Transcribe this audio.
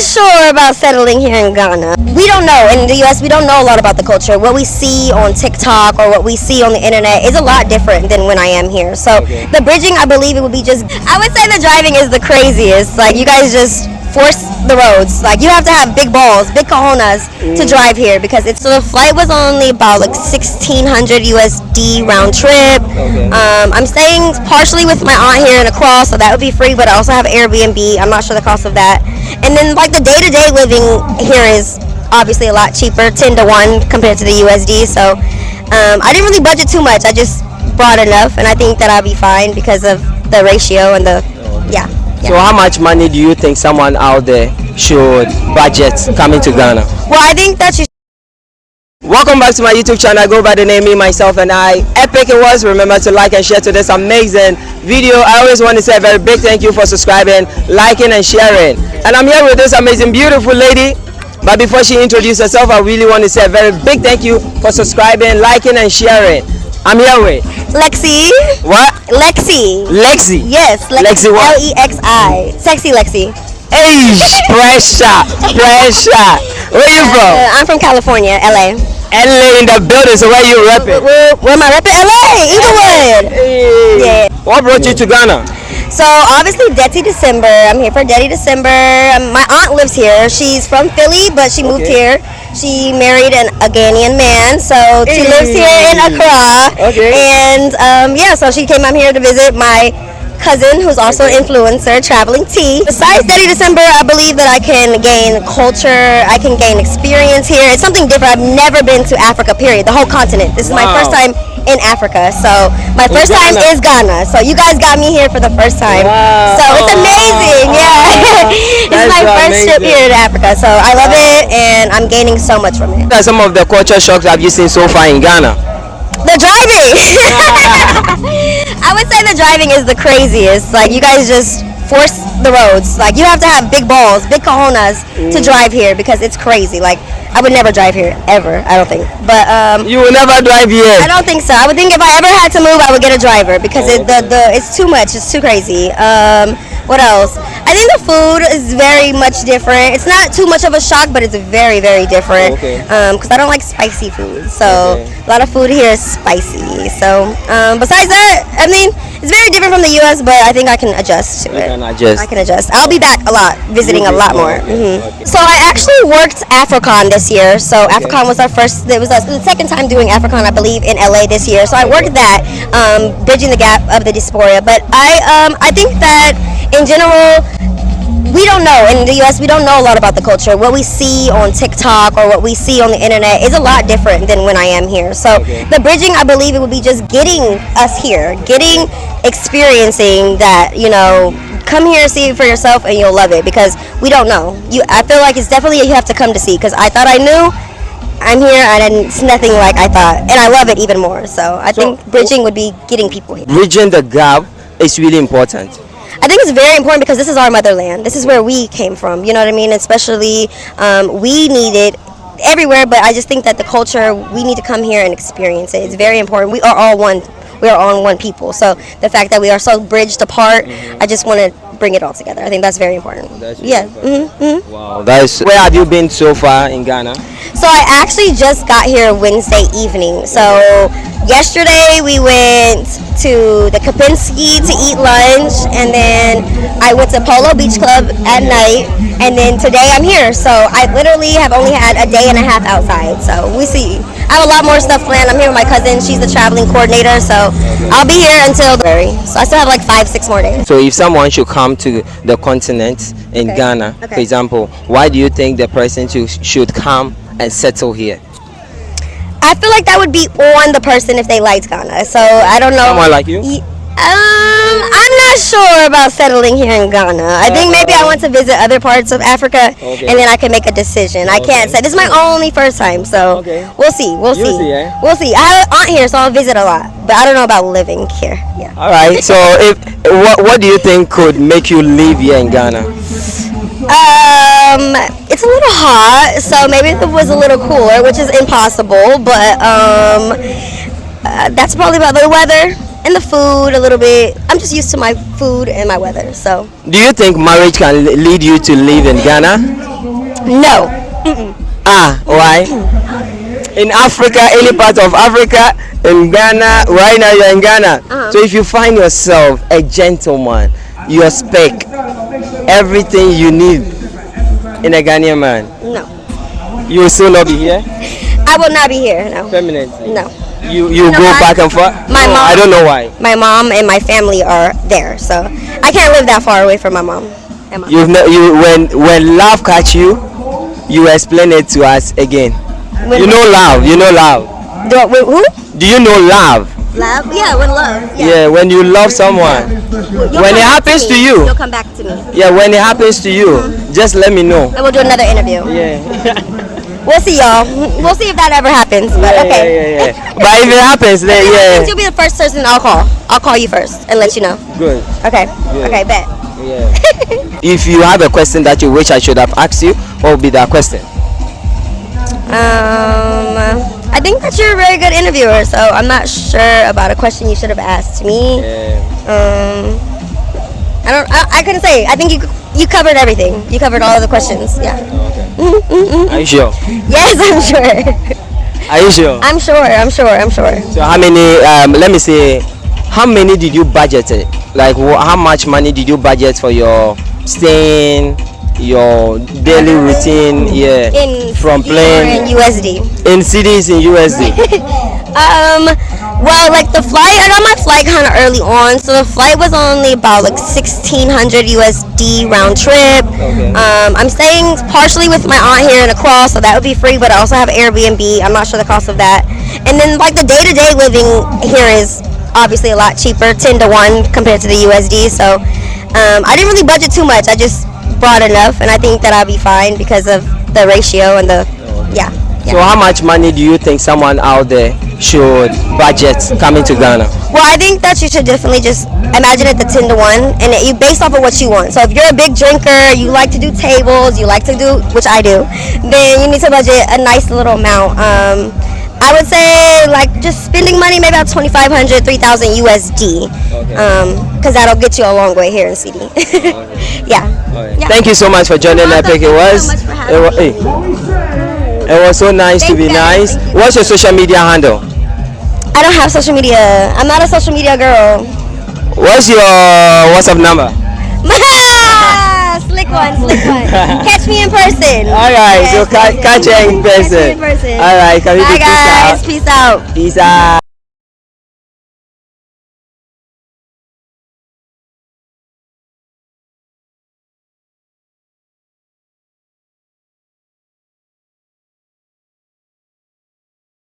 sure about settling here in Ghana. We don't know. In the US, we don't know a lot about the culture. What we see on TikTok or what we see on the internet is a lot different than when I am here. So the bridging, I believe it would be just, I would say the driving is the craziest. Like, you guys just force the roads. Like, you have to have big balls, big cojones to drive here because it's, so the flight was only about like 1,600 USD round trip. I'm staying partially with my aunt here in Accra, so that would be free, but I also have Airbnb. I'm not sure the cost of that. And then like the day-to-day living here is obviously a lot cheaper, 10 to 1 compared to the USD. So I didn't really budget too much. I just brought enough, and I think that I'll be fine because of the ratio and the, yeah. So how much money do you think someone out there should budget coming to Ghana? Well, I think that you. Welcome back to my YouTube channel. I go by the name Me, Myself, and I. Epic it was. Remember to like and share to this amazing video. I always want to say a very big thank you for subscribing, liking, and sharing. And I'm here with this amazing, beautiful lady. But before she introduces herself, I really want to say a very big thank you for subscribing, liking, and sharing. I'm here with Lexi. What? Lexi. Lexi. Yes, Lexi what? Lexi. Sexy Lexi. Hey, pressure. Where you from? I'm from California, LA. LA in the building, so where you repping? Where am I repping? LA, Inglewood. Hey. Yeah. What brought you to Ghana? So obviously Dirty December. I'm here for Dirty December. My aunt lives here. She's from Philly, but she moved here. She married a Ghanaian man, so she lives here in Accra. And yeah, so she came out here to visit my cousin, who's also an influencer, Traveling T. Besides Dirty December, I believe that I can gain culture, I can gain experience here. It's something different. I've never been to Africa, period, the whole continent. This is my first time in Africa, so my first time is Ghana. So you guys got me here for the first time. So it's amazing, yeah. This is my first trip here to Africa, so I love it, and I'm gaining so much from it. What are some of the culture shocks have you seen so far in Ghana? The driving. I would say the driving is the craziest. Like, you guys just force the roads. Like, you have to have big balls, big cojones to drive here because it's crazy. Like, I would never drive here ever, I don't think. But you will never drive here? I don't think so. I would think if I ever had to move, I would get a driver because it's too much. It's too crazy. What else? I think the food is very much different. It's not too much of a shock, but it's very, very different. Because I don't like spicy food, so a lot of food here is spicy. So besides that, I mean, it's very different from the U.S., but I think I can adjust to it. I can adjust. I'll be back a lot, visiting a lot more. So I actually worked AfriCon this year. So AfriCon was our first. It was the second time doing AfriCon, I believe, in LA this year. So I worked that, bridging the gap of the diaspora. But I think that in general, we don't know. In the US, we don't know a lot about the culture. What we see on TikTok or what we see on the internet is a lot different than when I am here. So the bridging, I believe it would be just getting us here, experiencing that, you know, come here, see it for yourself, and you'll love it because we don't know. I feel like it's definitely you have to come to see because I thought I knew. I'm here and it's nothing like I thought, and I love it even more. So I think bridging would be getting people here. Bridging the gap is really important. I think it's very important because this is our motherland. This is where we came from. You know what I mean? Especially we need it everywhere, but I just think that the culture, we need to come here and experience it. It's very important. We are all one. We are all one people. So the fact that we are so bridged apart, I just want to bring it all together. I think that's very important. Important. Wow. Where have you been so far in Ghana? So I actually just got here Wednesday evening. So yesterday we went to the Kapinski to eat lunch, and then I went to Polo Beach Club at night, and then today I'm here. So I literally have only had a day and a half outside. So we see. I have a lot more stuff planned. I'm here with my cousin. She's the traveling coordinator, so I'll be here until February. So I still have like 5-6 more days. So if someone should come to the continent in Ghana, for example, why do you think the person should come and settle here? I feel like that would be on the person if they liked Ghana. So I don't know. Someone like you? I'm not sure about settling here in Ghana. I think maybe I want to visit other parts of Africa, and then I can make a decision. I can't say. This is my only first time, so we'll see. We'll see. We'll see. I have an aunt here, so I'll visit a lot, but I don't know about living here. Yeah. All right. So what do you think could make you live here in Ghana? It's a little hot, so maybe if it was a little cooler, which is impossible, but that's probably about the weather and the food a little bit. I'm just used to my food and my weather, so. Do you think marriage can lead you to live in Ghana? No. Why? In Africa, any part of Africa, in Ghana, right now you're in Ghana. So if you find yourself a gentleman, your spec, everything you need in a Ghanaian man, No. you will still not be here I will not be here. No. permanently. No. You know go why? back and forth. My No, mom- I don't know why. My mom and my family are there, so I can't live that far away from my mom. And my When love catch you, you explain it to us again. You know love. Who? Do you know love? Love? Yeah, with love. Yeah, when you love someone. You'll When come it back happens to me. you. You'll come back to me. Yeah, when it happens to you, just let me know. And we'll do another interview. Yeah. We'll see, y'all. We'll see if that ever happens. But okay. Yeah. But if it happens, then yeah. You'll be the first person I'll call. I'll call you first and let you know. Good. Okay. Good. Okay, bet. Yeah. If you have a question that you wish I should have asked you, what would be that question? I think that you're a very good interviewer, so I'm not sure about a question you should have asked me. I couldn't say. I think you covered everything. You covered all of the questions. Yeah. Are you sure? Yes, I'm sure. Are you sure? I'm sure. So how many? Let me say, how many did you budget it? Like how much money did you budget for your staying, your daily routine? Yeah. From plane. In USD. In cities in USD. Well, like the flight, I got my flight kind of early on, so the flight was only about like 1,600 USD round trip. Okay. I'm staying partially with my aunt here in Accra, so that would be free, but I also have Airbnb. I'm not sure the cost of that. And then like the day-to-day living here is obviously a lot cheaper, 10 to 1 compared to the USD. So I didn't really budget too much. I just brought enough, and I think that I'll be fine because of the ratio and the yeah. So how much money do you think someone out there should budget coming to Ghana? Well, I think that you should definitely just imagine it the 10 to 1, and you based off of what you want. So if you're a big drinker, you like to do tables, you like to do, which I do, then you need to budget a nice little amount. I would say like just spending money maybe about 2,500, 3,000 USD, because that'll get you a long way here in CD. Yeah. Yeah. Thank you so much for joining Epic. Thank you so much for having me. It was so nice to be nice. What's your social media handle? I don't have social media. I'm not a social media girl. What's your WhatsApp number? Slick one. Catch me in person. Alright, so catch you in person. Catch me in person. Alright, can we Bye do guys. Peace out. Peace out.